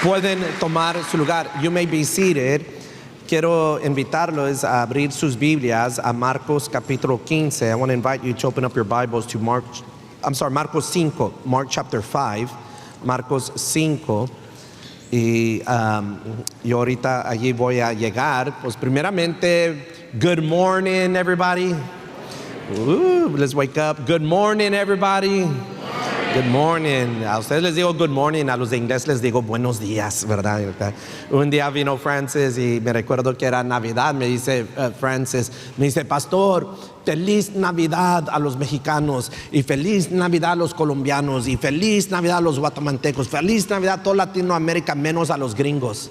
Pueden tomar su lugar. You may be seated. Quiero invitarlos a abrir sus Biblias a Marcos capítulo 15. I want to invite you to open up your Bibles to Marcos 5, Mark chapter 5, Marcos 5. Y yo ahorita allí voy a llegar. Pues primeramente, good morning everybody. Let's wake up. Good morning everybody. Good morning. A ustedes les digo good morning, a los de inglés les digo buenos días, ¿verdad? Un día vino Francis y me recuerdo que era Navidad, me dice Francis, me dice, pastor, feliz Navidad a los mexicanos y feliz Navidad a los colombianos y feliz Navidad a los guatemaltecos, feliz Navidad a toda Latinoamérica menos a los gringos.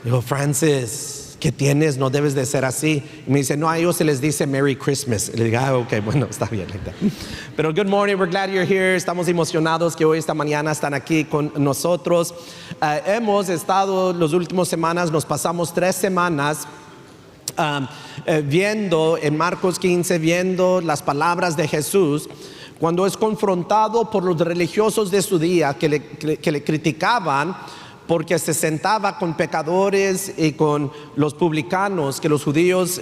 Digo, Francis, ¿qué tienes? No debes de ser así. Y me dice, no, a ellos se les dice Merry Christmas. Y le digo, ok, bueno, está bien. Pero good morning, we're glad you're here. Estamos emocionados que hoy, esta mañana, están aquí con nosotros. Hemos estado, las últimas semanas, nos pasamos 3 semanas viendo en Marcos 15, viendo las palabras de Jesús, cuando es confrontado por los religiosos de su día que le criticaban, porque se sentaba con pecadores y con los publicanos, que los judíos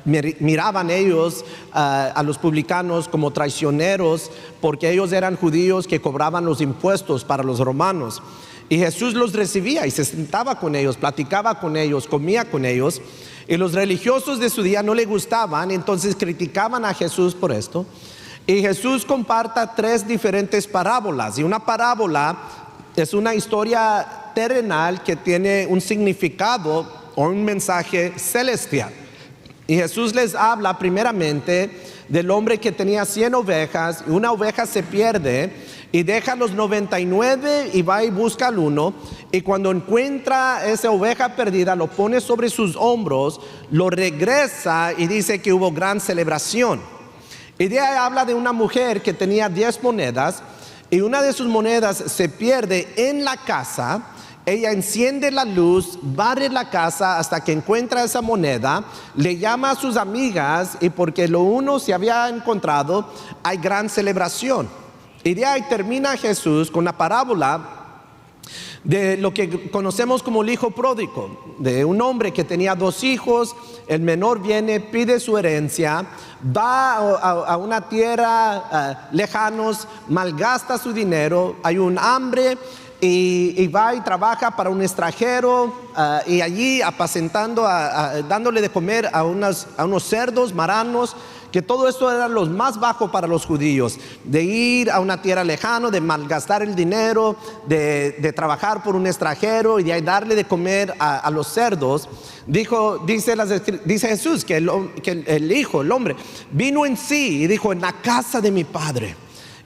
miraban ellos a los publicanos como traicioneros, porque ellos eran judíos que cobraban los impuestos para los romanos. Y Jesús los recibía y se sentaba con ellos, platicaba con ellos, comía con ellos. Y los religiosos de su día no le gustaban, entonces criticaban a Jesús por esto. Y Jesús comparta 3 diferentes parábolas. Y una parábola es una historia terrenal que tiene un significado o un mensaje celestial. Y Jesús les habla primeramente del hombre que tenía 100 ovejas y una oveja se pierde y deja los 99 y va y busca al uno, y cuando encuentra esa oveja perdida lo pone sobre sus hombros, lo regresa y dice que hubo gran celebración. Y de ahí habla de una mujer que tenía 10 monedas y una de sus monedas se pierde en la casa. Ella enciende la luz, barre la casa hasta que encuentra esa moneda, le llama a sus amigas y porque lo uno se había encontrado, hay gran celebración. Y de ahí termina Jesús con la parábola de lo que conocemos como el hijo pródigo, de un hombre que tenía 2 hijos, el menor viene, pide su herencia, va a una tierra lejanos, malgasta su dinero, hay un hambre y va y trabaja para un extranjero y allí apacentando, dándole de comer a unos cerdos, maranos, que todo esto era lo más bajo para los judíos, de ir a una tierra lejana, de malgastar el dinero, de trabajar por un extranjero y de ahí darle de comer a los cerdos. Dice Jesús que el hijo, el hombre, vino en sí y dijo, en la casa de mi padre.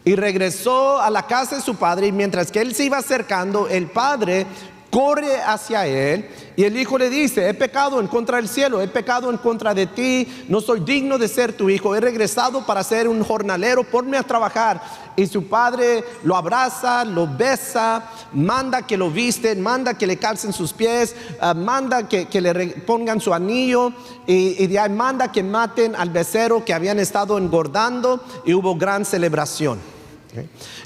Y regresó a la casa de su padre, y mientras que él se iba acercando, el padre corre hacia él y el hijo le dice, he pecado en contra del cielo, he pecado en contra de ti, no soy digno de ser tu hijo, he regresado para ser un jornalero, ponme a trabajar. Y su padre lo abraza, lo besa, manda que lo visten, manda que le calcen sus pies, manda que le pongan su anillo y de ahí manda que maten al becerro que habían estado engordando, y hubo gran celebración.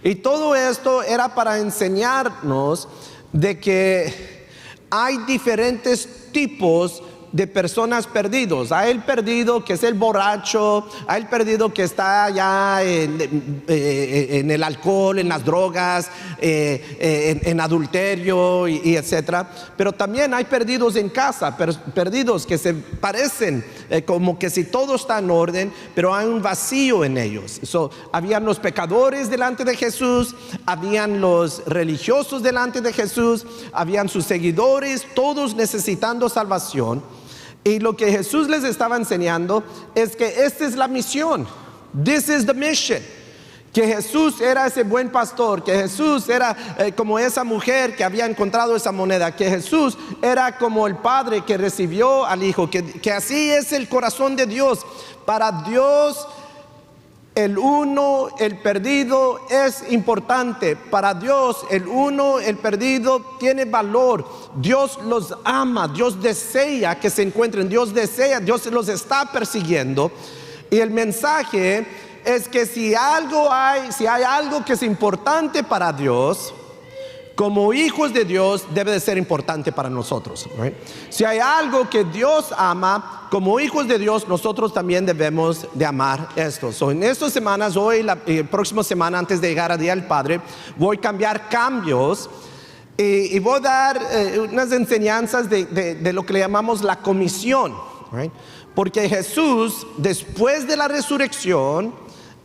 Y todo esto era para enseñarnos de que hay diferentes tipos de personas perdidos. Hay el perdido que es el borracho, hay el perdido que está ya en el alcohol, en las drogas, en adulterio y etcétera. Pero también hay perdidos en casa, perdidos que se parecen como que si todo está en orden, pero hay un vacío en ellos. Habían los pecadores delante de Jesús, habían los religiosos delante de Jesús, habían sus seguidores, todos necesitando salvación. Y lo que Jesús les estaba enseñando es que esta es la misión. This is the mission. Que Jesús era ese buen pastor, que Jesús era como esa mujer que había encontrado esa moneda, que Jesús era como el padre que recibió al hijo, que así es el corazón de Dios. Para Dios, el uno, el perdido es importante. Para Dios, el uno, el perdido tiene valor. Dios los ama, Dios desea que se encuentren, Dios los está persiguiendo. Y el mensaje es que si hay algo que es importante para Dios, como hijos de Dios debe de ser importante para nosotros. Right? Si hay algo que Dios ama, como hijos de Dios, nosotros también debemos de amar esto. En estas semanas, hoy, la próxima semana, antes de llegar a Día del Padre, voy a cambios y voy a dar unas enseñanzas de lo que le llamamos la comisión. Right? Porque Jesús, después de la resurrección,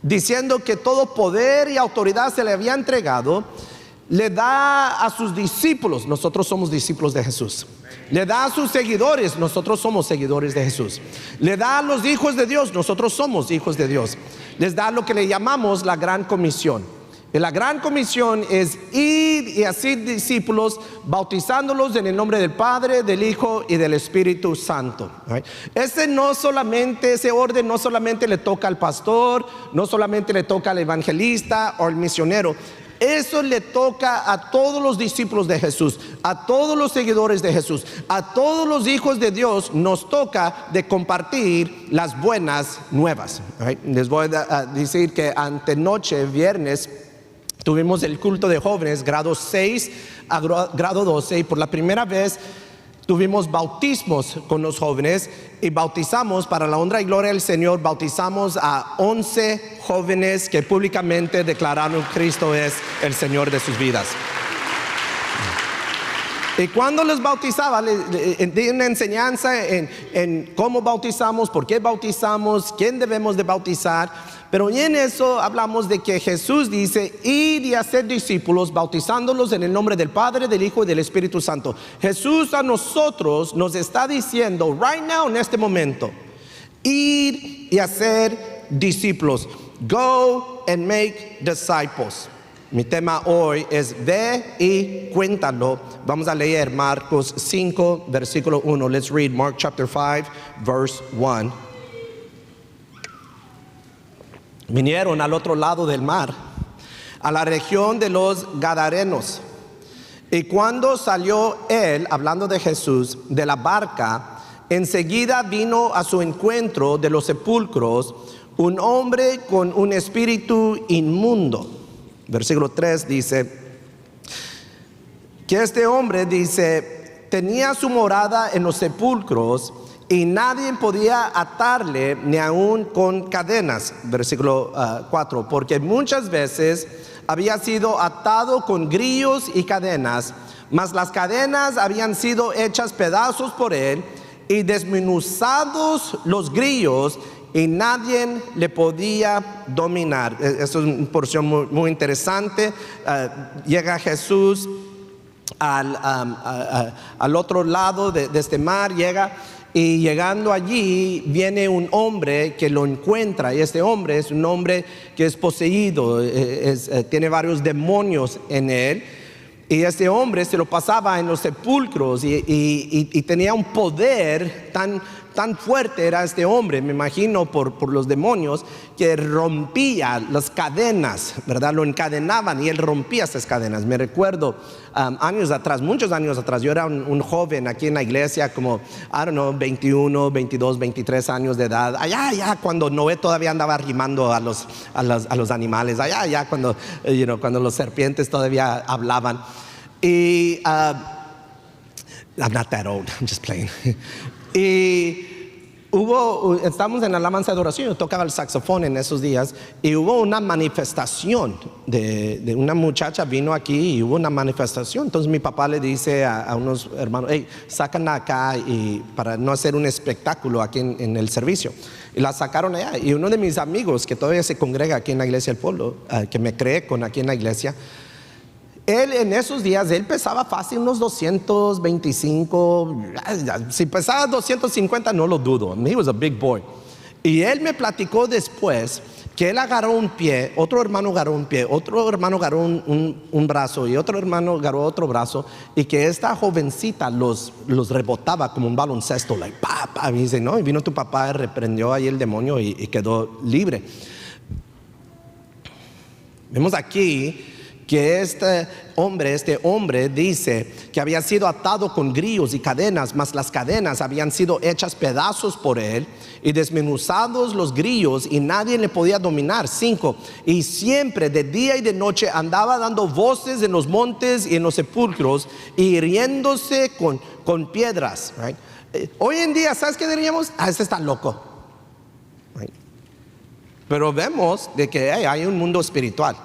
diciendo que todo poder y autoridad se le había entregado, le da a sus discípulos, nosotros somos discípulos de Jesús. Le da a sus seguidores, nosotros somos seguidores de Jesús. Le da a los hijos de Dios, nosotros somos hijos de Dios. Les da lo que le llamamos la gran comisión. Y la gran comisión es ir y hacer discípulos, bautizándolos en el nombre del Padre, del Hijo y del Espíritu Santo. Right? Ese orden no solamente le toca al pastor, no solamente le toca al evangelista o al misionero. Eso le toca a todos los discípulos de Jesús, a todos los seguidores de Jesús, a todos los hijos de Dios. Nos toca de compartir las buenas nuevas. Right? Les voy a decir que antenoche, viernes, tuvimos el culto de jóvenes, grado 6 a grado 12, y por la primera vez tuvimos bautismos con los jóvenes y bautizamos, para la honra y gloria del Señor, bautizamos a 11 jóvenes que públicamente declararon que Cristo es el Señor de sus vidas. Y cuando los bautizaba, les di una enseñanza en cómo bautizamos, por qué bautizamos, quién debemos de bautizar. Pero en eso hablamos de que Jesús dice: ir y hacer discípulos, bautizándolos en el nombre del Padre, del Hijo y del Espíritu Santo. Jesús a nosotros nos está diciendo, right now, en este momento, ir y hacer discípulos. Go and make disciples. Mi tema hoy es ve y cuéntalo. Vamos a leer Marcos 5, versículo 1. Let's read Mark chapter 5, verse 1. Vinieron al otro lado del mar, a la región de los Gadarenos. Y cuando salió él, hablando de Jesús, de la barca, enseguida vino a su encuentro de los sepulcros un hombre con un espíritu inmundo. Versículo 3 dice que este hombre, dice, tenía su morada en los sepulcros y nadie podía atarle ni aún con cadenas. Versículo 4, porque muchas veces había sido atado con grillos y cadenas, mas las cadenas habían sido hechas pedazos por él y desmenuzados los grillos, y nadie le podía dominar. Eso es una porción muy interesante. Llega Jesús al otro lado de este mar, y llegando allí viene un hombre que lo encuentra, y este hombre es un hombre que es poseído, tiene varios demonios en él. Y este hombre se lo pasaba en los sepulcros y tenía un poder tan fuerte era este hombre, me imagino por los demonios, que rompía las cadenas, ¿verdad? Lo encadenaban y él rompía esas cadenas. Me recuerdo años atrás, muchos años atrás, yo era un joven aquí en la iglesia, como, 21, 22, 23 años de edad. Allá cuando Noé todavía andaba rimando a los animales, allá cuando los serpientes todavía hablaban. Y I'm not that old, I'm just playing. Y estamos en la alabanza de adoración, yo tocaba el saxofón en esos días, y hubo una manifestación de una muchacha vino aquí, y hubo una manifestación. Entonces mi papá le dice a unos hermanos: hey, sácanla acá, y para no hacer un espectáculo aquí en el servicio. Y la sacaron allá, y uno de mis amigos que todavía se congrega aquí en la iglesia del pueblo, que me creé con aquí en la iglesia, él en esos días, él pesaba fácil unos 225, si pesaba 250 no lo dudo, he was a big boy. Y él me platicó después que él agarró un pie, otro hermano agarró un pie, otro hermano agarró un brazo, y otro hermano agarró otro brazo, y que esta jovencita los rebotaba como un baloncesto, like, pa, pa. Y dice, no, y vino tu papá y reprendió ahí el demonio y quedó libre. Vemos aquí que este hombre dice que había sido atado con grillos y cadenas, mas las cadenas habían sido hechas pedazos por él y desmenuzados los grillos y nadie le podía dominar. 5. Y siempre de día y de noche andaba dando voces en los montes y en los sepulcros y hiriéndose con piedras. Right? Hoy en día, ¿sabes qué diríamos? Este está loco. Right? Pero vemos de que hay un mundo espiritual.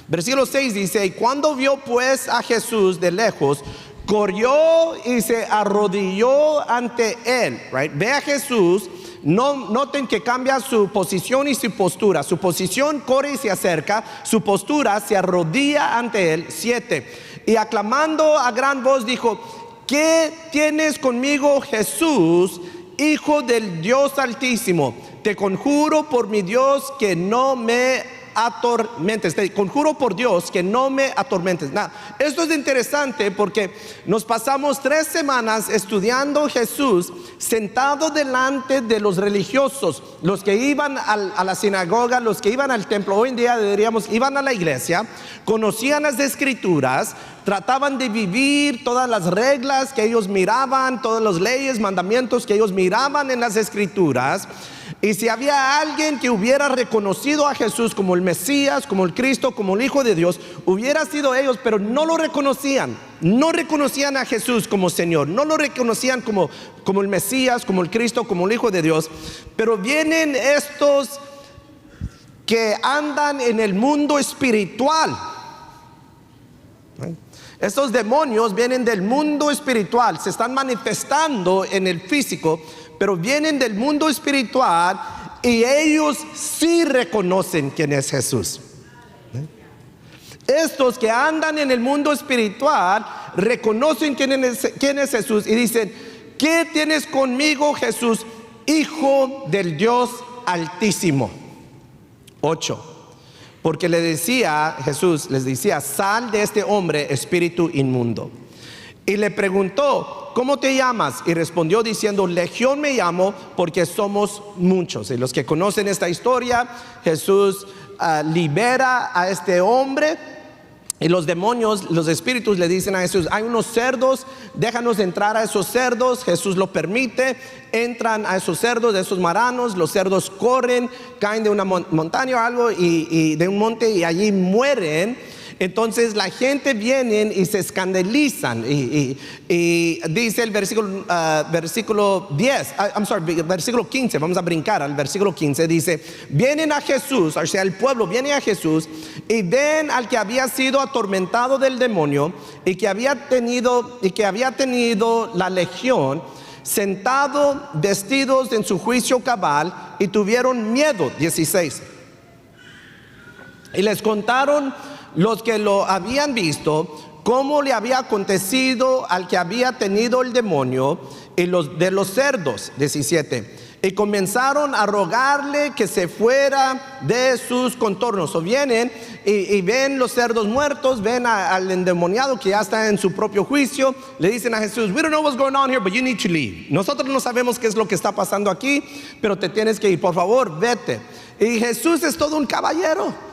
Versículo 6 dice: y cuando vio pues a Jesús de lejos, corrió y se arrodilló ante él. Right? Ve a Jesús, noten que cambia su posición y su postura. Su posición, corre y se acerca; su postura, se arrodilla ante él. 7. Y aclamando a gran voz dijo: ¿qué tienes conmigo, Jesús, Hijo del Dios Altísimo? Te conjuro por mi Dios que no me atormentes. Te conjuro por Dios que no me atormentes. Esto es interesante porque nos pasamos 3 semanas estudiando Jesús sentado delante de los religiosos, los que iban a la sinagoga, los que iban al templo. Hoy en día diríamos iban a la iglesia, conocían las escrituras, trataban de vivir todas las reglas que ellos miraban, todas las leyes, mandamientos que ellos miraban en las escrituras. Y si había alguien que hubiera reconocido a Jesús como el Mesías, como el Cristo, como el Hijo de Dios, hubiera sido ellos, pero no lo reconocían. No reconocían a Jesús como Señor, no lo reconocían como el Mesías, como el Cristo, como el Hijo de Dios. Pero vienen estos que andan en el mundo espiritual. Estos demonios vienen del mundo espiritual, se están manifestando en el físico, pero vienen del mundo espiritual y ellos sí reconocen quién es Jesús. Estos que andan en el mundo espiritual reconocen quién es Jesús y dicen: ¿qué tienes conmigo, Jesús, Hijo del Dios Altísimo? 8. Porque Jesús les decía: sal de este hombre, espíritu inmundo. Y le preguntó: ¿cómo te llamas? Y respondió diciendo: Legión me llamo, porque somos muchos. Y los que conocen esta historia, Jesús libera a este hombre. Y los demonios, los espíritus le dicen a Jesús: hay unos cerdos, déjanos entrar a esos cerdos. Jesús lo permite, entran a esos cerdos, de esos maranos. Los cerdos corren, caen de una montaña o algo y de un monte y allí mueren. Entonces la gente viene y se escandalizan y dice el versículo 15, vamos a brincar al versículo 15, dice: vienen a Jesús, o sea el pueblo viene a Jesús y ven al que había sido atormentado del demonio y que había tenido la legión, sentado, vestidos en su juicio cabal, y tuvieron miedo. 16. Y les contaron los que lo habían visto cómo le había acontecido al que había tenido el demonio y de los cerdos. 17. Y comenzaron a rogarle que se fuera de sus contornos. O vienen y ven los cerdos muertos, ven al endemoniado que ya está en su propio juicio. Le dicen a Jesús: we don't know what's going on here, but you need to leave. Nosotros no sabemos qué es lo que está pasando aquí, pero te tienes que ir, por favor, vete. Y Jesús es todo un caballero.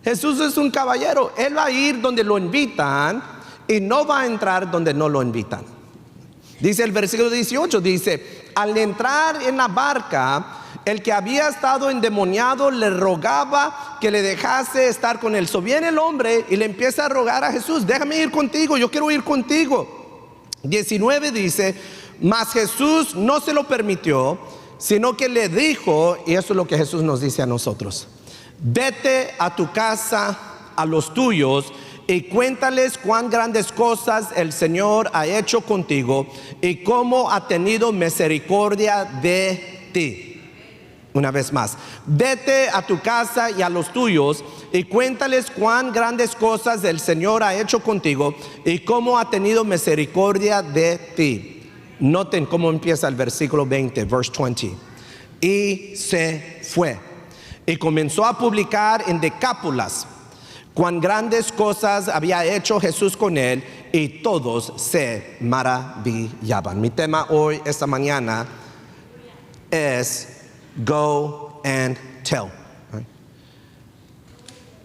Jesús es un caballero. Él va a ir donde lo invitan y no va a entrar donde no lo invitan. Dice el versículo 18, dice: al entrar en la barca, el que había estado endemoniado le rogaba que le dejase estar con él. So viene el hombre y le empieza a rogar a Jesús: déjame ir contigo, yo quiero ir contigo. 19 dice: mas Jesús no se lo permitió, sino que le dijo, y eso es lo que Jesús nos dice a nosotros: vete a tu casa, a los tuyos, y cuéntales cuán grandes cosas el Señor ha hecho contigo y cómo ha tenido misericordia de ti. Una vez más: vete a tu casa y a los tuyos y cuéntales cuán grandes cosas el Señor ha hecho contigo y cómo ha tenido misericordia de ti. Noten cómo empieza el versículo 20, verse 20. Y se fue y comenzó a publicar en Decápolis cuán grandes cosas había hecho Jesús con él, y todos se maravillaban. Mi tema hoy, esta mañana, es Go and Tell.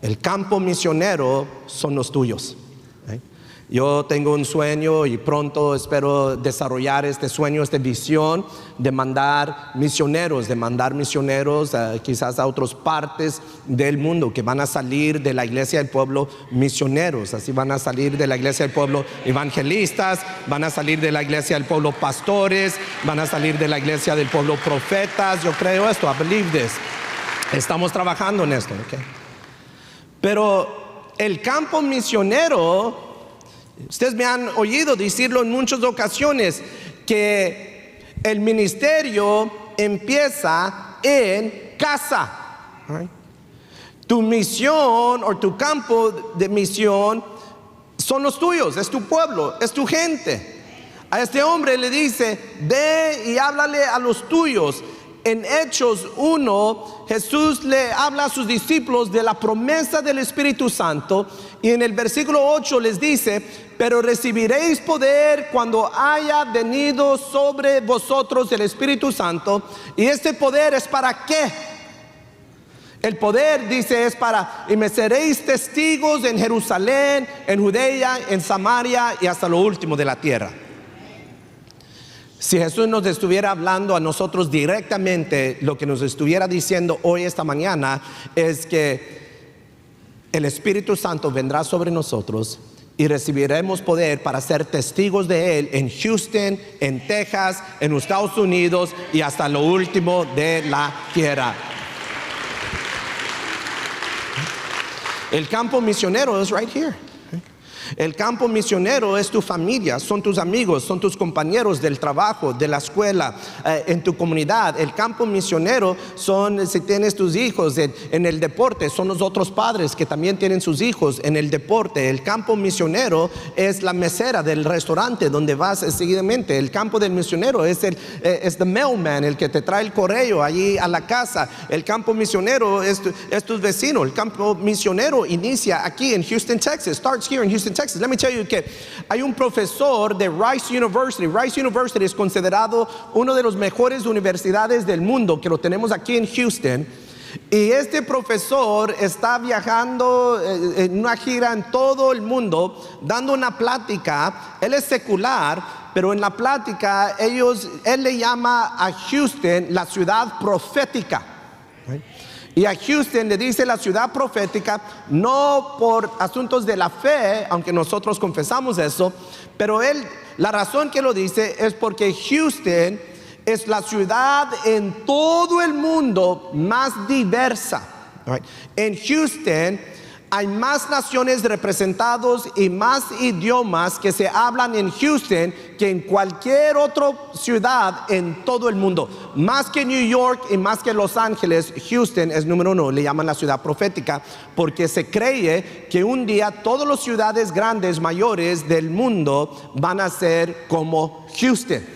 el campo misionero son los tuyos. Yo tengo un sueño y pronto espero desarrollar este sueño, esta visión de mandar misioneros quizás a otras partes del mundo, que van a salir de la iglesia del pueblo misioneros. Así van a salir de la iglesia del pueblo evangelistas, van a salir de la iglesia del pueblo pastores, van a salir de la iglesia del pueblo profetas. Yo creo esto, I believe this. Estamos trabajando en esto, ¿okay? Pero el campo misionero, ustedes me han oído decirlo en muchas ocasiones, que el ministerio empieza en casa. Right? Tu misión o tu campo de misión son los tuyos, es tu pueblo, es tu gente. A este hombre le dice, ve y háblale a los tuyos. En Hechos 1, Jesús le habla a sus discípulos de la promesa del Espíritu Santo, y en el versículo 8 les dice, pero recibiréis poder cuando haya venido sobre vosotros el Espíritu Santo. Y este poder es para qué? El poder, dice, es para, y me seréis testigos en Jerusalén, en Judea, en Samaria y hasta lo último de la tierra. Si Jesús nos estuviera hablando a nosotros directamente, lo que nos estuviera diciendo hoy, esta mañana, es que el Espíritu Santo vendrá sobre nosotros y recibiremos poder para ser testigos de Él en Houston, en Texas, en los Estados Unidos y hasta lo último de la tierra. El campo misionero es right here. El campo misionero es tu familia, son tus amigos, son tus compañeros del trabajo, de la escuela, en tu comunidad. El campo misionero son, si tienes tus hijos en el deporte, son los otros padres que también tienen sus hijos en el deporte. El campo misionero es la mesera del restaurante donde vas seguidamente. El campo del misionero es the mailman, el que te trae el correo allí a la casa. El campo misionero es tu vecino. El campo misionero inicia aquí en Houston, Texas. Starts here in Houston, Texas. Let me tell you que hay un profesor de Rice University. Rice University es considerado una de las mejores universidades del mundo, que lo tenemos aquí en Houston. Y este profesor está viajando en una gira en todo el mundo, dando una plática. Él es secular, pero en la plática él le llama a Houston la ciudad profética. Right? Y a Houston le dice la ciudad profética, no por asuntos de la fe, aunque nosotros confesamos eso, pero la razón que lo dice es porque Houston es la ciudad en todo el mundo más diversa. Right? En Houston hay más naciones representadas y más idiomas que se hablan en Houston que en cualquier otra ciudad en todo el mundo. Más que New York y más que Los Ángeles, Houston es número 1, le llaman la ciudad profética, porque se cree que un día todas las ciudades grandes, mayores del mundo van a ser como Houston.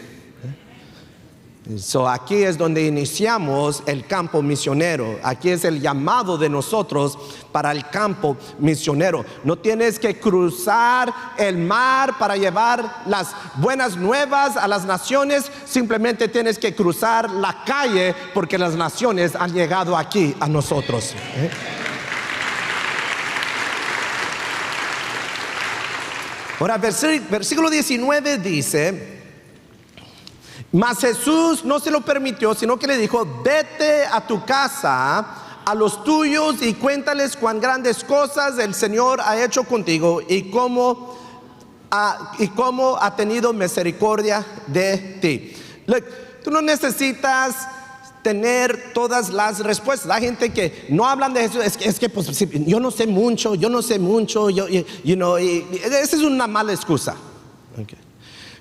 So, aquí es donde iniciamos el campo misionero. Aquí es el llamado de nosotros para el campo misionero. No tienes que cruzar el mar para llevar las buenas nuevas a las naciones. Simplemente tienes que cruzar la calle, porque las naciones han llegado aquí a nosotros. Ahora, versículo 19 dice: mas Jesús no se lo permitió, sino que le dijo: vete a tu casa, a los tuyos, y cuéntales cuán grandes cosas el Señor ha hecho contigo y cómo ha tenido misericordia de ti. Look, tú no necesitas tener todas las respuestas. Hay gente que no hablan de Jesús, es que pues, yo no sé mucho, esa es una mala excusa. Okay.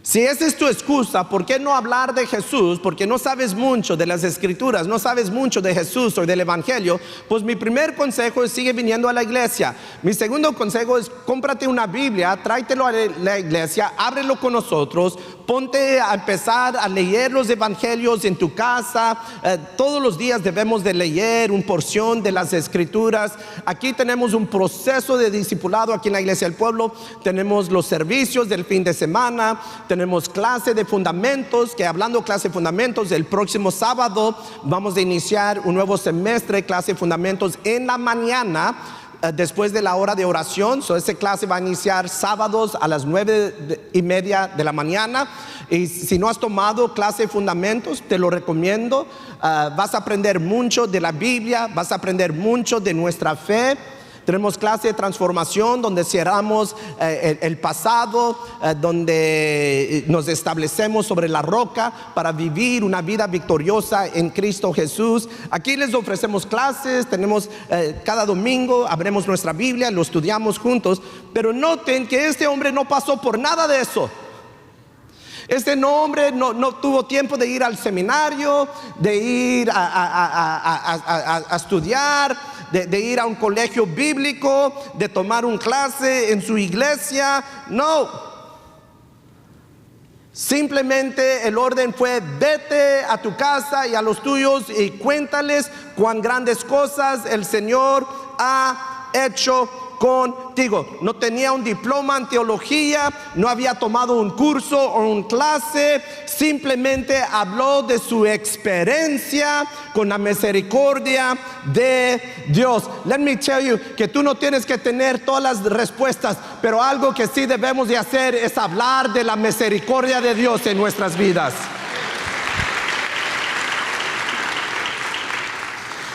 Si esa es tu excusa, ¿por qué no hablar de Jesús? Porque no sabes mucho de las Escrituras, no sabes mucho de Jesús o del Evangelio. Pues mi primer consejo es: sigue viniendo a la iglesia. Mi segundo consejo es: cómprate una Biblia, tráetelo a la iglesia, ábrelo con nosotros, ponte a empezar a leer los Evangelios en tu casa. Todos los días debemos de leer una porción de las Escrituras. Aquí tenemos un proceso de discipulado aquí en la Iglesia del Pueblo. Tenemos los servicios del fin de semana. Tenemos clase de fundamentos, que hablando clase de fundamentos, el próximo sábado vamos a iniciar un nuevo semestre, clase de fundamentos en la mañana. después de la hora de oración. Esa clase va a iniciar sábados a las 9:30 de la mañana. Y si no has tomado clase de fundamentos, te lo recomiendo. Vas a aprender mucho de la Biblia, vas a aprender mucho de nuestra fe. Tenemos clase de transformación donde cerramos el pasado, donde nos establecemos sobre la roca para vivir una vida victoriosa en Cristo Jesús. Aquí les ofrecemos clases, tenemos cada domingo, abrimos nuestra Biblia, lo estudiamos juntos, pero noten que este hombre no pasó por nada de eso. Este hombre no tuvo tiempo de ir al seminario, de ir a estudiar, de ir a un colegio bíblico, de tomar una clase en su iglesia. No. Simplemente el orden fue: vete a tu casa y a los tuyos y cuéntales cuán grandes cosas el Señor ha hecho contigo. No tenía un diploma en teología, no había tomado un curso o una clase, simplemente habló de su experiencia con la misericordia de Dios. Let me tell you que tú no tienes que tener todas las respuestas, pero algo que sí debemos de hacer es hablar de la misericordia de Dios en nuestras vidas.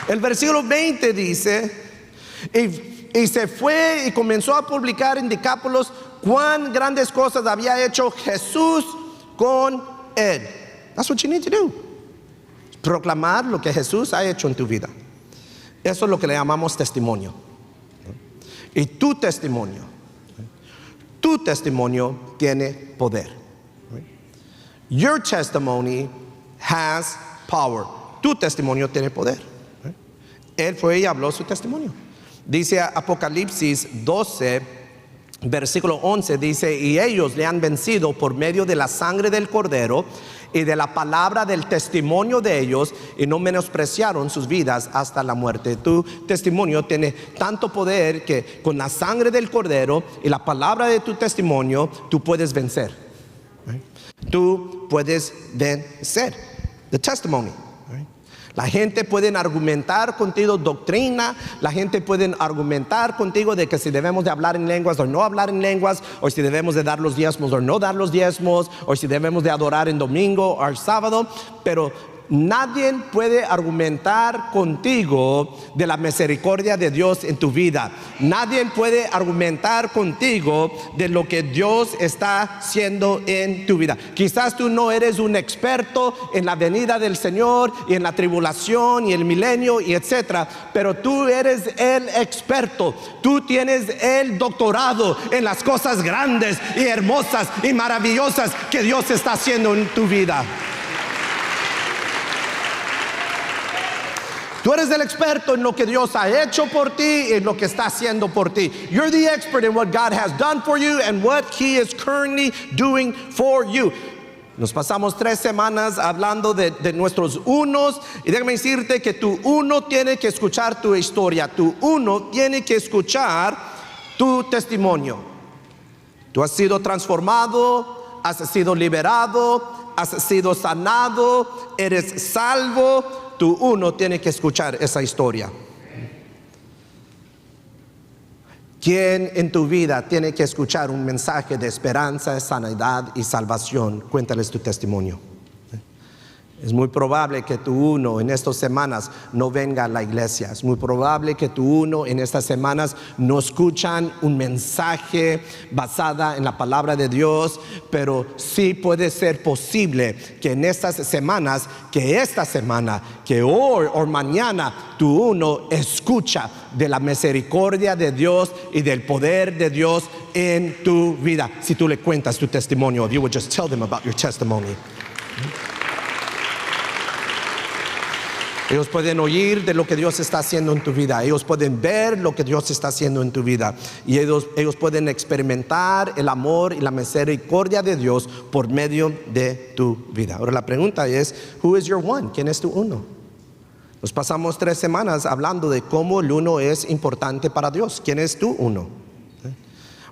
El versículo 20 dice: y se fue y comenzó a publicar en Decápolis cuán grandes cosas había hecho Jesús con él. That's what you need to do. Proclamar lo que Jesús ha hecho en tu vida. Eso es lo que le llamamos testimonio. Y tu testimonio tiene poder. Your testimony has power. Tu testimonio tiene poder. Él fue y habló su testimonio. Dice Apocalipsis 12, versículo 11, dice: y ellos le han vencido por medio de la sangre del Cordero y de la palabra del testimonio de ellos, y no menospreciaron sus vidas hasta la muerte. Tu testimonio tiene tanto poder que con la sangre del Cordero y la palabra de tu testimonio, tú puedes vencer. Tú puedes vencer. The testimony. La gente puede argumentar contigo doctrina, la gente puede argumentar contigo de que si debemos de hablar en lenguas o no hablar en lenguas, o si debemos de dar los diezmos o no dar los diezmos, o si debemos de adorar en domingo o el sábado, pero nadie puede argumentar contigo de la misericordia de Dios en tu vida. Nadie puede argumentar contigo de lo que Dios está haciendo en tu vida. Quizás tú no eres un experto en la venida del Señor y en la tribulación y el milenio y etcétera, pero tú eres el experto. Tú tienes el doctorado en las cosas grandes y hermosas y maravillosas que Dios está haciendo en tu vida. Tú eres el experto en lo que Dios ha hecho por ti y en lo que está haciendo por ti. You're the expert in what God has done for you and what He is currently doing for you. Nos pasamos 3 semanas hablando de nuestros unos, y déjame decirte que tu uno tiene que escuchar tu historia. Tu uno tiene que escuchar tu testimonio. Tú has sido transformado, has sido liberado, has sido sanado, eres salvo. Tu uno tiene que escuchar esa historia. ¿Quién en tu vida tiene que escuchar un mensaje de esperanza, sanidad y salvación? Cuéntales tu testimonio. Es muy probable que tu uno en estas semanas no venga a la iglesia. Es muy probable que tu uno en estas semanas no escuchan un mensaje basado en la palabra de Dios, pero sí puede ser posible que en estas semanas, que esta semana, que hoy o mañana, tu uno escucha de la misericordia de Dios y del poder de Dios en tu vida. Si tú le cuentas tu testimonio, if you would just tell them about your testimony. Ellos pueden oír de lo que Dios está haciendo en tu vida. Ellos pueden ver lo que Dios está haciendo en tu vida. Y ellos pueden experimentar el amor y la misericordia de Dios por medio de tu vida. Ahora la pregunta es, who is your one? ¿Quién es tu uno? Nos pasamos 3 semanas hablando de cómo el uno es importante para Dios. ¿Quién es tu uno?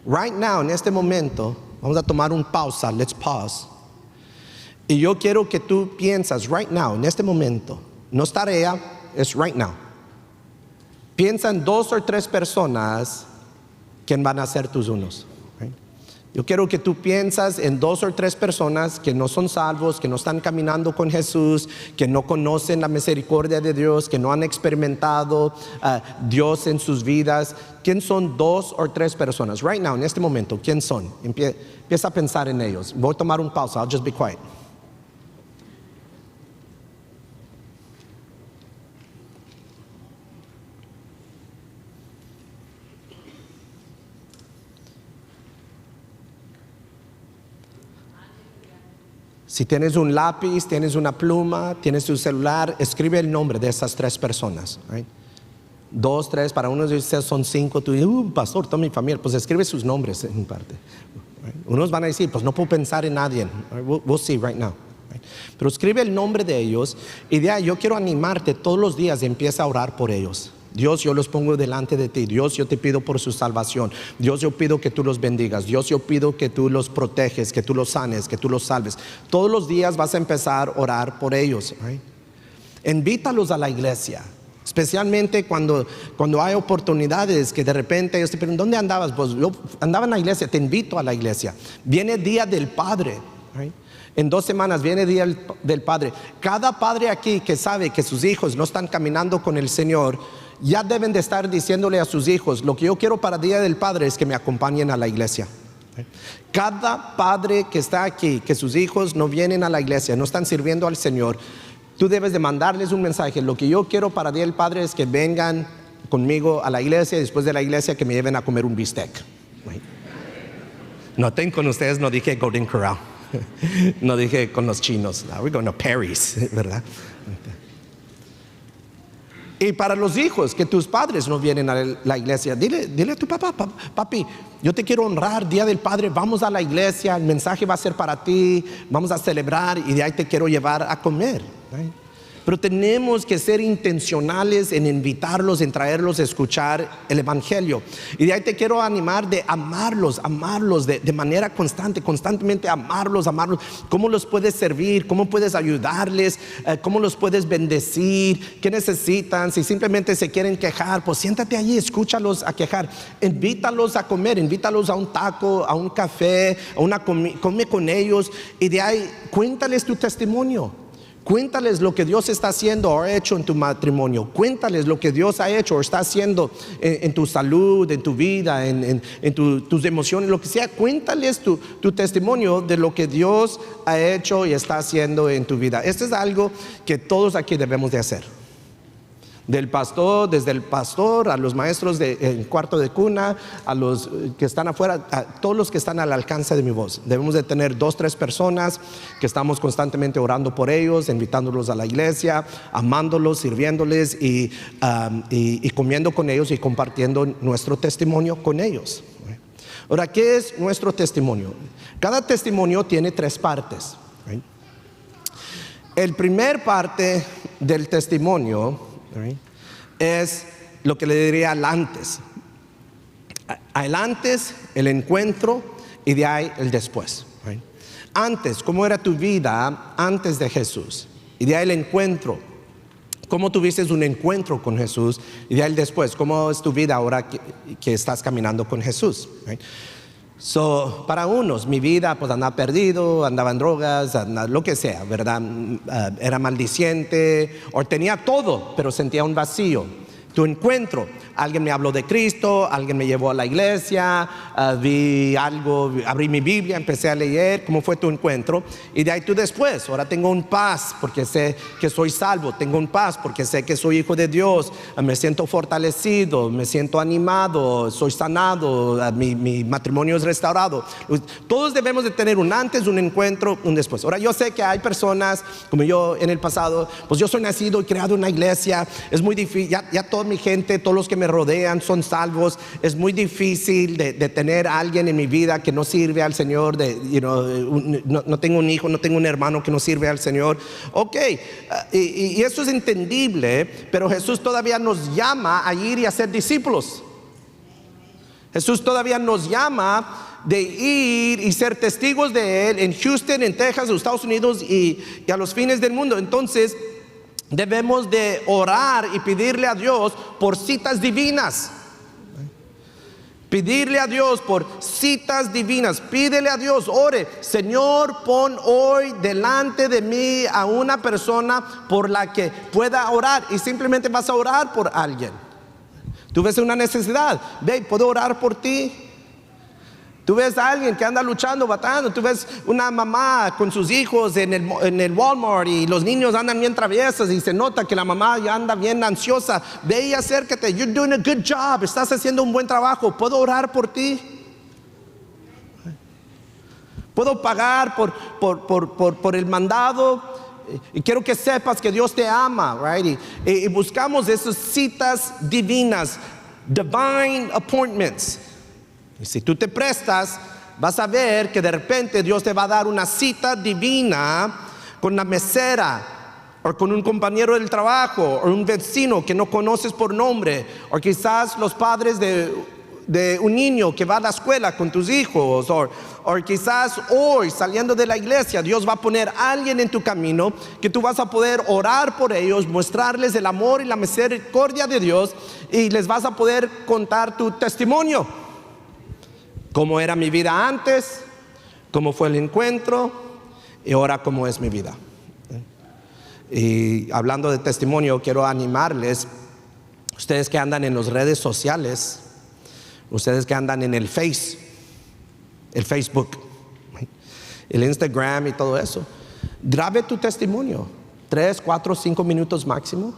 Right now, en este momento, vamos a tomar una pausa. Let's pause. Y yo quiero que tú piensas right now, en este momento. No es tarea, es right now. Piensa en 2 o 3 personas que van a ser tus unos. Yo quiero que tú piensas en 2 o 3 personas que no son salvos, que no están caminando con Jesús, que no conocen la misericordia de Dios, que no han experimentado Dios en sus vidas. ¿Quién son 2 o 3 personas? Right now, en este momento, ¿quién son? Empieza a pensar en ellos. Voy a tomar un pausa. I'll just be quiet. Si tienes un lápiz, tienes una pluma, tienes tu celular, escribe el nombre de esas 3 personas. Right? 2, 3, para unos de ustedes son 5. Tú dices, pastor, toda mi familia, pues escribe sus nombres en parte. Right? Unos van a decir, pues no puedo pensar en nadie. Right? We'll see right now. Right? Pero escribe el nombre de ellos y de ahí yo quiero animarte todos los días, empieza a orar por ellos. Dios, yo los pongo delante de ti. Dios, yo te pido por su salvación. Dios, yo pido que tú los bendigas. Dios, yo pido que tú los proteges, que tú los sanes, que tú los salves. Todos los días vas a empezar a orar por ellos. Right? Invítalos a la iglesia. Especialmente cuando hay oportunidades que de repente ellos te preguntan, ¿dónde andabas? Pues yo andaba en la iglesia, te invito a la iglesia. Viene el Día del Padre. Right? En 2 semanas viene el Día del Padre. Cada padre aquí que sabe que sus hijos no están caminando con el Señor, ya deben de estar diciéndole a sus hijos, lo que yo quiero para el Día del Padre es que me acompañen a la iglesia. Cada padre que está aquí, que sus hijos no vienen a la iglesia, no están sirviendo al Señor, tú debes de mandarles un mensaje. Lo que yo quiero para el Día del Padre es que vengan conmigo a la iglesia y después de la iglesia que me lleven a comer un bistec. Noten con ustedes, no dije Golden Corral. No dije con los chinos. We're going to Paris, ¿verdad? Y para los hijos, que tus padres no vienen a la iglesia, dile a tu papá, papi, yo te quiero honrar, Día del Padre, vamos a la iglesia, el mensaje va a ser para ti, vamos a celebrar y de ahí te quiero llevar a comer. Right? Pero tenemos que ser intencionales en invitarlos, en traerlos a escuchar el Evangelio. Y de ahí te quiero animar de amarlos de manera constantemente amarlos. ¿Cómo los puedes servir? ¿Cómo puedes ayudarles? ¿Cómo los puedes bendecir? ¿Qué necesitan? Si simplemente se quieren quejar, pues siéntate allí, escúchalos a quejar. Invítalos a comer, invítalos a un taco, a un café, come con ellos. Y de ahí cuéntales tu testimonio. Cuéntales lo que Dios está haciendo o ha hecho en tu matrimonio. Cuéntales lo que Dios ha hecho o está haciendo en tu salud, en tu vida, en tus emociones, lo que sea. Cuéntales tu testimonio de lo que Dios ha hecho y está haciendo en tu vida. Esto es algo que todos aquí debemos de hacer. Del pastor, desde el pastor a los maestros en cuarto de cuna, a los que están afuera, a todos los que están al alcance de mi voz. Debemos de tener 2, 3 personas que estamos constantemente orando por ellos, invitándolos a la iglesia, amándolos, sirviéndoles y comiendo con ellos y compartiendo nuestro testimonio con ellos. Ahora, ¿qué es nuestro testimonio? Cada testimonio tiene 3 partes. El primer parte del testimonio es lo que le diría el antes. El antes, el encuentro y de ahí el después. Antes, ¿cómo era tu vida antes de Jesús? Y de ahí el encuentro. ¿Cómo tuviste un encuentro con Jesús? Y de ahí el después. ¿Cómo es tu vida ahora que estás caminando con Jesús? So, para unos, mi vida pues andaba perdido, andaba en drogas, lo que sea, ¿verdad? Era maldiciente, o tenía todo, pero sentía un vacío. Tu encuentro, alguien me habló de Cristo, alguien me llevó a la iglesia, vi algo, abrí mi Biblia, empecé a leer. ¿Cómo fue tu encuentro? Y de ahí tú después, ahora tengo un paz porque sé que soy salvo, tengo un paz porque sé que soy hijo de Dios, me siento fortalecido, me siento animado, soy sanado, mi matrimonio es restaurado. Todos debemos de tener un antes, un encuentro, un después. Ahora yo sé que hay personas como yo en el pasado, pues yo soy nacido y creado en una iglesia, es muy difícil, ya toda mi gente, todos los que me rodean son salvos, es muy difícil de tener a alguien en mi vida que no sirve al Señor, no tengo un hijo, no tengo un hermano que no sirve al Señor. Ok, y eso es entendible, pero Jesús todavía nos llama a ir y a ser discípulos. Jesús todavía nos llama de ir y ser testigos de Él en Houston, en Texas, en Estados Unidos y a los fines del mundo. Entonces debemos de orar y pedirle a Dios por citas divinas. Pedirle a Dios por citas divinas. Pídele a Dios, ore: Señor, pon hoy delante de mí a una persona por la que pueda orar. Y simplemente vas a orar por alguien. Tú ves una necesidad, ve, ¿puedo orar por ti? Tú ves a alguien que anda luchando, batallando. Tú ves una mamá con sus hijos en el Walmart y los niños andan bien traviesos y se nota que la mamá ya anda bien ansiosa. Ve y acércate. You're doing a good job. Estás haciendo un buen trabajo. ¿Puedo orar por ti? ¿Puedo pagar por el mandado? Y quiero que sepas que Dios te ama, right? Y buscamos esas citas divinas, divine appointments. Y si tú te prestas, vas a ver que de repente Dios te va a dar una cita divina con la mesera, o con un compañero del trabajo, o un vecino que no conoces por nombre, o quizás los padres de un niño que va a la escuela con tus hijos, o quizás hoy saliendo de la iglesia Dios va a poner a alguien en tu camino que tú vas a poder orar por ellos, mostrarles el amor y la misericordia de Dios, y les vas a poder contar tu testimonio. Cómo era mi vida antes, cómo fue el encuentro y ahora cómo es mi vida. Y hablando de testimonio, quiero animarles, ustedes que andan en las redes sociales, ustedes que andan en el Facebook, el Instagram y todo eso, grabe tu testimonio, 3, 4, 5 minutos máximo.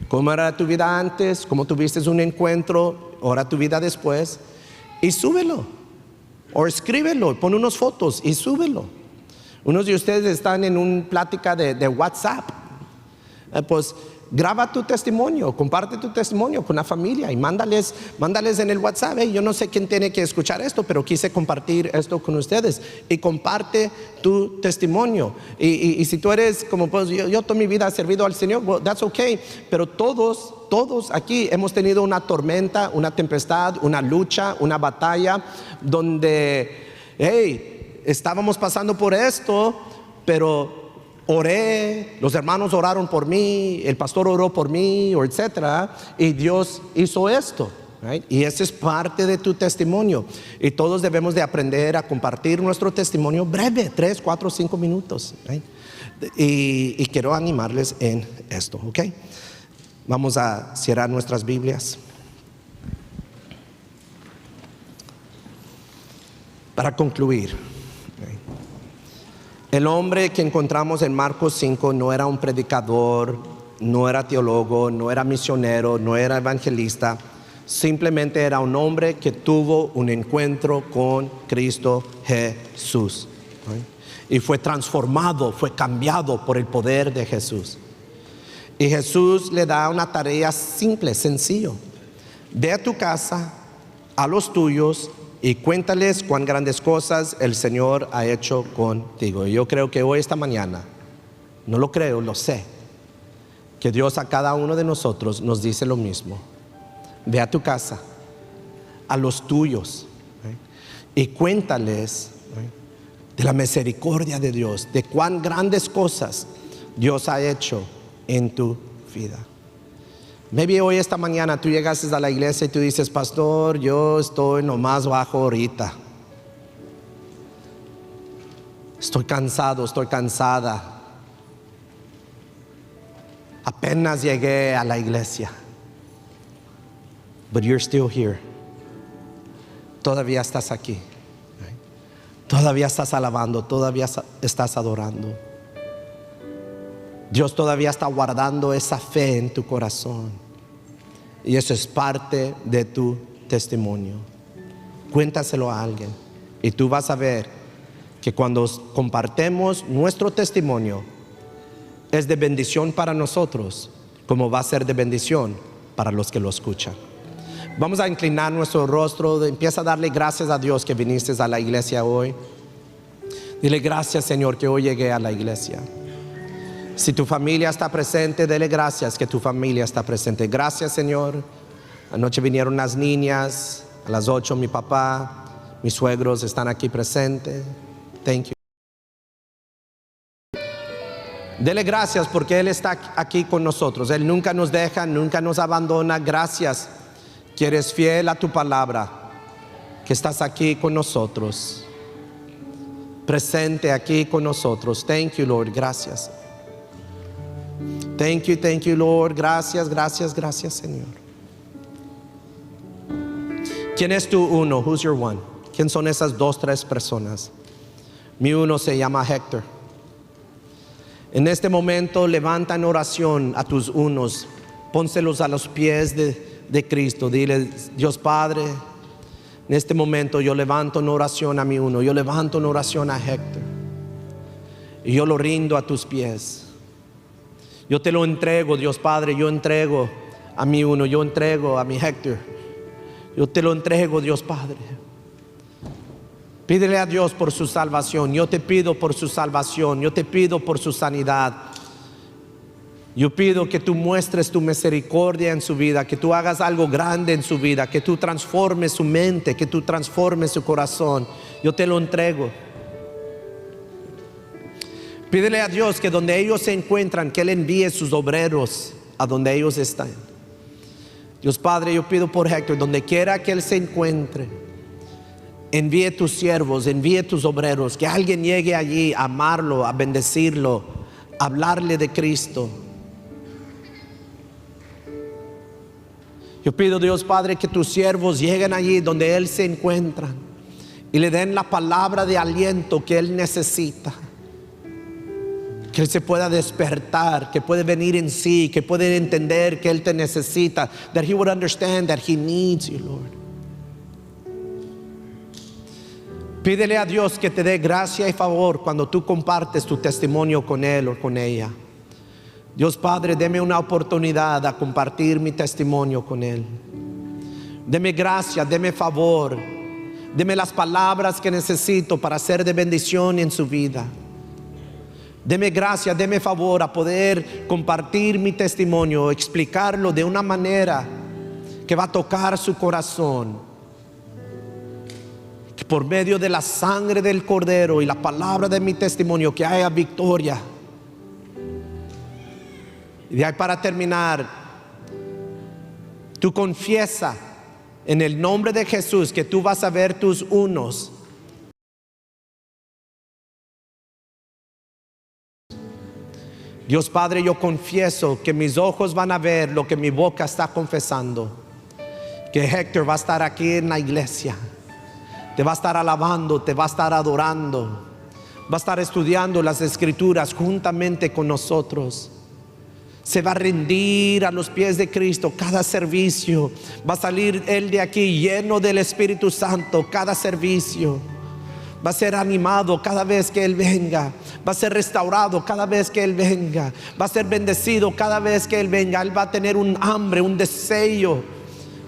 Cómo era tu vida antes, cómo tuviste un encuentro, ahora tu vida después. Y súbelo, o escríbelo, pon unas fotos y súbelo. Unos de ustedes están en una plática de WhatsApp, pues graba tu testimonio, comparte tu testimonio con la familia y mándales en el WhatsApp: yo no sé quién tiene que escuchar esto, pero quise compartir esto con ustedes. Y comparte tu testimonio. Y si tú eres como, pues yo toda mi vida he servido al Señor, well, that's okay. Pero todos aquí hemos tenido una tormenta, una tempestad, una lucha, una batalla, donde, estábamos pasando por esto, pero oré, los hermanos oraron por mí, el pastor oró por mí, o etcétera, y Dios hizo esto, right? Y ese es parte de tu testimonio. Y todos debemos de aprender a compartir nuestro testimonio breve, 3, 4, 5 minutos, right? Y quiero animarles en esto, ¿ok? Vamos a cerrar nuestras Biblias. Para concluir, el hombre que encontramos en Marcos 5 no era un predicador, no era teólogo, no era misionero, no era evangelista. Simplemente era un hombre que tuvo un encuentro con Cristo Jesús, y fue transformado, fue cambiado por el poder de Jesús. Y Jesús le da una tarea simple, sencillo: ve a tu casa, a los tuyos, y cuéntales cuán grandes cosas el Señor ha hecho contigo. Y yo creo que hoy, esta mañana, no lo creo, lo sé, que Dios a cada uno de nosotros nos dice lo mismo: ve a tu casa, a los tuyos, y cuéntales de la misericordia de Dios, de cuán grandes cosas Dios ha hecho en tu vida. Maybe hoy, esta mañana, tú llegaste a la iglesia y tú dices: pastor, yo estoy nomás bajo ahorita. Estoy cansado, estoy cansada. Apenas llegué a la iglesia. But you're still here. Todavía estás aquí. Todavía estás alabando, todavía estás adorando. Dios todavía está guardando esa fe en tu corazón. Y eso es parte de tu testimonio. Cuéntaselo a alguien. Y tú vas a ver que cuando compartemos nuestro testimonio, es de bendición para nosotros, como va a ser de bendición para los que lo escuchan. Vamos a inclinar nuestro rostro. Empieza a darle gracias a Dios que viniste a la iglesia hoy. Dile: gracias, Señor, que hoy llegué a la iglesia. Si tu familia está presente, dele gracias que tu familia está presente. Gracias, Señor. Anoche vinieron las niñas, a las 8 mi papá, mis suegros están aquí presentes. Thank you. Dele gracias porque Él está aquí con nosotros. Él nunca nos deja, nunca nos abandona. Gracias que eres fiel a tu palabra, que estás aquí con nosotros, presente aquí con nosotros. Thank you, Lord. Gracias. Thank you, Lord. Gracias, gracias, gracias, Señor. ¿Quién es tu uno? Who's your one? ¿Quién son esas 2, 3 personas? Mi uno se llama Héctor. En este momento levanta en oración a tus unos, pónselos a los pies de Cristo. Dile: Dios Padre, en este momento yo levanto en oración a mi uno, yo levanto en oración a Héctor, y yo lo rindo a tus pies. Yo te lo entrego, Dios Padre, yo entrego a mi uno, yo entrego a mi Héctor, yo te lo entrego, Dios Padre. Pídele a Dios por su salvación. Yo te pido por su salvación. Yo te pido por su sanidad. Yo pido que tú muestres tu misericordia en su vida, que tú hagas algo grande en su vida, que tú transformes su mente, que tú transformes su corazón. Yo te lo entrego. Pídele a Dios que donde ellos se encuentran, que Él envíe sus obreros a donde ellos están. Dios Padre, yo pido por Héctor, donde quiera que él se encuentre, envíe tus siervos, envíe tus obreros, que alguien llegue allí a amarlo, a bendecirlo, a hablarle de Cristo. Yo pido, Dios Padre, que tus siervos lleguen allí donde él se encuentra y le den la palabra de aliento que él necesita. Que él se pueda despertar, que puede venir en sí, que puede entender que él te necesita. That he would understand that he needs you, Lord. Pídele a Dios que te dé gracia y favor cuando tú compartes tu testimonio con él o con ella. Dios Padre, deme una oportunidad a compartir mi testimonio con él. Deme gracia, deme favor, deme las palabras que necesito para ser de bendición en su vida. Deme gracia, deme favor a poder compartir mi testimonio, explicarlo de una manera que va a tocar su corazón. Que por medio de la sangre del Cordero y la palabra de mi testimonio, que haya victoria. Y de ahí, para terminar, tú confiesa en el nombre de Jesús que tú vas a ver tus unos. Dios Padre, yo confieso que mis ojos van a ver lo que mi boca está confesando. Que Héctor va a estar aquí en la iglesia, te va a estar alabando, te va a estar adorando, va a estar estudiando las escrituras juntamente con nosotros. Se va a rendir a los pies de Cristo cada servicio. Va a salir él de aquí lleno del Espíritu Santo cada servicio. Va a ser animado cada vez que Él venga. Va a ser restaurado cada vez que Él venga. Va a ser bendecido cada vez que Él venga. Él va a tener un hambre, un deseo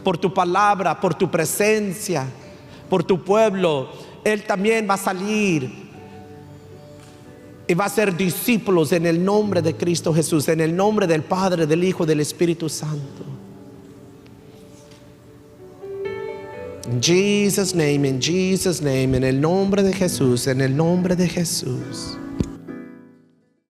por tu palabra, por tu presencia, por tu pueblo. Él también va a salir y va a ser discípulos en el nombre de Cristo Jesús, en el nombre del Padre, del Hijo, del Espíritu Santo. In Jesus' name, en el nombre de Jesús, en el nombre de Jesús.